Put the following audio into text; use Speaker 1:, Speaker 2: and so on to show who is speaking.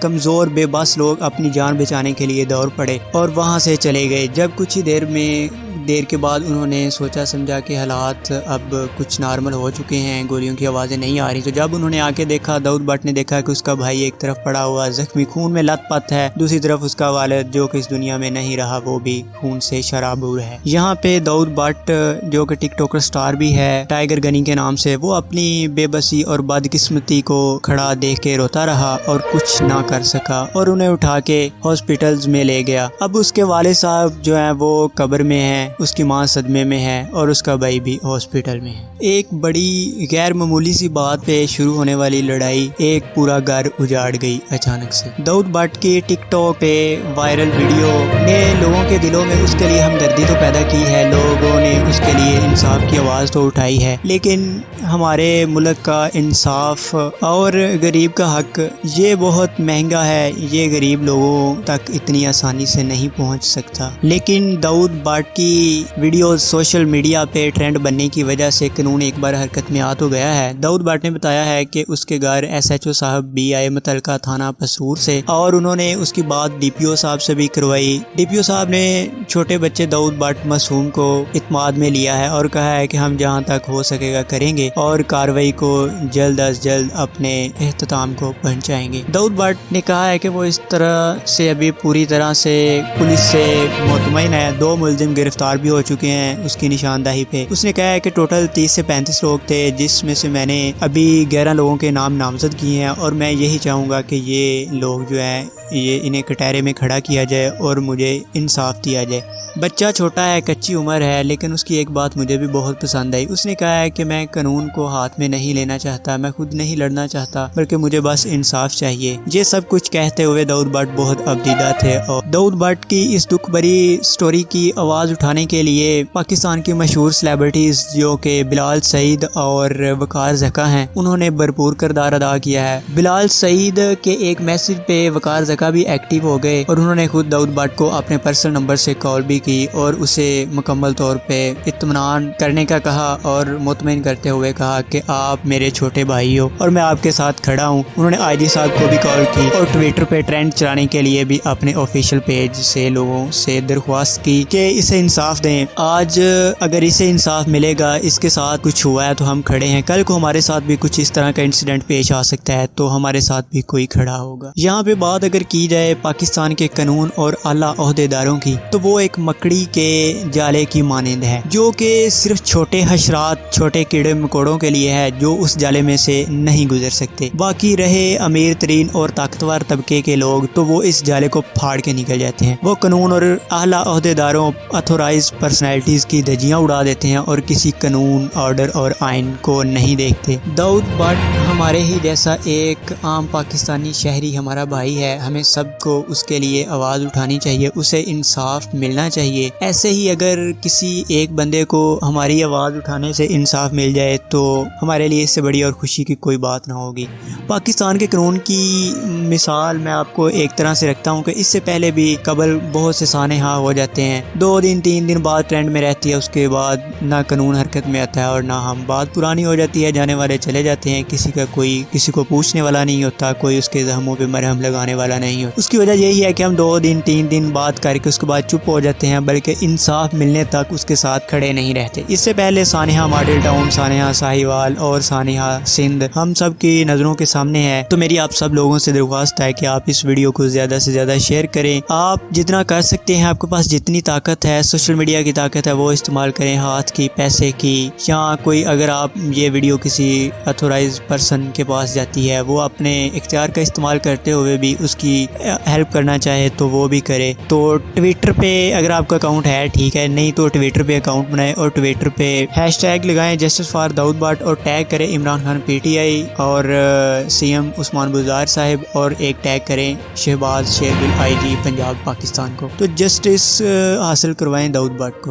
Speaker 1: کمزور بے بس لوگ اپنی جان بچانے کے لیے دوڑ پڑے اور وہاں سے چلے گئے۔ جب کچھ ہی دیر کے بعد انہوں نے سوچا سمجھا کہ حالات اب کچھ نارمل ہو چکے ہیں، گولیوں کی آوازیں نہیں آ رہی، تو جب انہوں نے آ کے دیکھا، داؤد بٹ نے دیکھا کہ اس کا بھائی ایک طرف پڑا ہوا زخمی خون میں لت پت ہے، دوسری طرف اس کا والد جو کہ اس دنیا میں نہیں رہا وہ بھی خون سے شرابور ہے۔ یہاں پہ داؤد بٹ جو کہ ٹک ٹاکر سٹار بھی ہے ٹائیگر گنی کے نام سے، وہ اپنی بے بسی اور بدقسمتی کو کھڑا دیکھ کے روتا رہا اور کچھ نہ کر سکا اور انہیں اٹھا کے ہاسپٹلز میں لے گیا۔ اب اس کے والد صاحب جو ہیں وہ قبر میں ہیں، اس کی ماں صدمے میں ہے اور اس کا بھائی بھی ہاسپٹل میں ہے۔ ایک بڑی غیر معمولی سی بات پہ شروع ہونے والی لڑائی ایک پورا گھر اجاڑ گئی اچانک سے۔ داؤد بٹ کی ٹک ٹاک پہ وائرل ویڈیو نے لوگوں کے دلوں میں اس کے لیے ہمدردی تو پیدا کی ہے، لوگوں نے اس کے لیے انصاف کی آواز تو اٹھائی ہے، لیکن ہمارے ملک کا انصاف اور غریب کا حق یہ بہت مہنگا ہے، یہ غریب لوگوں تک اتنی آسانی سے نہیں پہنچ سکتا۔ لیکن داؤد بٹ کی ویڈیوز سوشل میڈیا پہ ٹرینڈ بننے کی وجہ سے قانون ایک بار حرکت میں آ تو گیا ہے۔ داؤد بٹ نے بتایا ہے کہ اس کے گھر SHO صاحب بھی آئے متعلقہ تھانہ پسرور سے اور انہوں نے اس کی بات DPO صاحب سے بھی کروائی۔ DPO صاحب نے چھوٹے بچے داؤد بٹ معصوم کو اعتماد میں لیا ہے اور کہا ہے کہ ہم جہاں تک ہو سکے گا کریں گے اور کارروائی کو جلد از جلد اپنے اختتام کو پہنچائیں گے۔ داؤد بٹ نے کہا ہے کہ وہ اس طرح سے ابھی پوری طرح سے پولیس سے مطمئن ہے، 2 ملزم گرفتار بھی ہو چکے ہیں اس کی نشاندہی پہ۔ اس نے کہا ہے کہ ٹوٹل 30 سے 35 لوگ تھے، جس میں سے میں نے ابھی 11 لوگوں کے نام نامزد کیے ہیں اور میں یہی چاہوں گا کہ یہ لوگ جو ہیں انہیں کٹہرے میں کھڑا کیا جائے اور مجھے انصاف دیا جائے۔ بچہ چھوٹا ہے، کچی عمر ہے، لیکن اس کی ایک بات مجھے بھی بہت پسند آئی۔ اس نے کہا ہے کہ میں قانون کو ہاتھ میں نہیں لینا چاہتا، میں خود نہیں لڑنا چاہتا، بلکہ مجھے بس انصاف چاہیے۔ یہ سب کچھ کہتے ہوئے داؤد بٹ بہت ابدیدہ تھے اور داؤد بٹ کی اس دکھ بھری سٹوری کی آواز اٹھانے کے لیے پاکستان کی مشہور سیلیبریٹیز جو کہ بلال سعید اور وقار زکا ہیں، انہوں نے بھرپور کردار ادا کیا ہے۔ بلال سعید کے ایک میسج پہ وقار زکا بھی ایکٹیو ہو گئے اور انہوں نے خود داؤد بٹ کو اپنے پرسنل نمبر سے کال بھی کی اور اسے مکمل طور پہ اطمینان کرنے کا کہا اور مطمئن کرتے ہوئے کہا کہ آپ میرے چھوٹے بھائی ہو اور میں آپ کے ساتھ کھڑا ہوں۔ انہوں نے IG صاحب کو بھی کال کی اور ٹویٹر پہ ٹرینڈ چلانے کے لیے بھی اپنے آفیشیل پیج سے لوگوں سے درخواست کی کہ اسے انصاف دیں۔ آج اگر اسے انصاف ملے گا، اس کے ساتھ کچھ ہوا ہے تو ہم کھڑے ہیں، کل کو ہمارے ساتھ بھی کچھ اس طرح کا انسیڈنٹ پیش آ سکتا ہے تو ہمارے ساتھ بھی کوئی کھڑا ہوگا۔ یہاں پہ بات اگر کی جائے پاکستان کے قانون اور اعلیٰ عہدیداروں کی تو وہ ایک مکڑی کے جالے کی مانند ہے جو کہ صرف چھوٹے حشرات، چھوٹے کیڑے مکوڑوں کے لیے ہے جو اس جالے میں سے نہیں گزر سکتے۔ باقی رہے امیر ترین اور طاقتور طبقے کے لوگ تو وہ اس جالے کو پھاڑ کے نکل جاتے ہیں، وہ قانون اور اعلیٰ عہدیداروں، اتھورائز پرسنالٹیز کی دھجیاں اڑا دیتے ہیں اور کسی قانون، آرڈر اور آئین کو نہیں دیکھتے۔ داؤد بٹ ہمارے ہی جیسا ایک عام پاکستانی شہری ہمارا بھائی ہے، ہمیں سب کو اس کے لیے آواز اٹھانی چاہیے، اسے انصاف ملنا چاہیے۔ ایسے ہی اگر کسی ایک بندے کو ہماری آواز اٹھانے سے انصاف مل جائے تو ہمارے لیے اس سے بڑی اور خوشی کی کوئی بات نہ ہوگی۔ پاکستان کے قانون کی مثال میں آپ کو ایک طرح سے رکھتا ہوں کہ اس سے پہلے بھی قبل بہت سے سانحہ ہو جاتے ہیں، 2 دن 3 دن بعد ٹرینڈ میں رہتی ہے، اس کے بعد نہ قانون حرکت میں آتا ہے اور نہ ہم، بات پرانی ہو جاتی ہے، جانے والے چلے جاتے ہیں، کسی کو پوچھنے والا نہیں ہوتا، کوئی اس کے زخموں پہ مرہم لگانے والا نہیں ہوتا۔ اس کی وجہ یہی ہے کہ ہم 2 دن 3 دن بات کر کے اس کے بعد چپ ہو جاتے ہیں، بلکہ انصاف ملنے تک اس کے ساتھ کھڑے نہیں رہتے۔ اس سے پہلے سانحہ ماڈل ٹاؤن، سانحہ ساہیوال اور سانحہ سندھ ہم سب کی نظروں کے سامنے ہے، تو میری آپ سب لوگوں سے درخواست ہے کہ آپ اس ویڈیو کو زیادہ سے زیادہ شیئر کریں۔ آپ جتنا کر سکتے ہیں، آپ کے پاس جتنی طاقت ہے، سوشل میڈیا کی طاقت ہے، وہ استعمال کریں، ہاتھ کی، پیسے کی، یا کوئی اگر آپ یہ ویڈیو کسی اتھورائز پرسن کے پاس جاتی ہے، وہ اپنے اختیار کا استعمال کرتے ہوئے بھی اس کی ہیلپ کرنا چاہے تو وہ بھی کرے۔ تو ٹویٹر پہ اگر آپ کا اکاؤنٹ ہے ٹھیک ہے، نہیں تو ٹویٹر پہ اکاؤنٹ بنائیں اور ٹویٹر پہ #لگائیں جسٹس فار داؤد بٹ اور ٹیگ کریں عمران خان PTI اور CM عثمان بزدار صاحب اور ایک ٹیگ کریں شہباز شیرگل IG پنجاب پاکستان کو، تو جسٹس حاصل کروائیں داؤد بٹ کو۔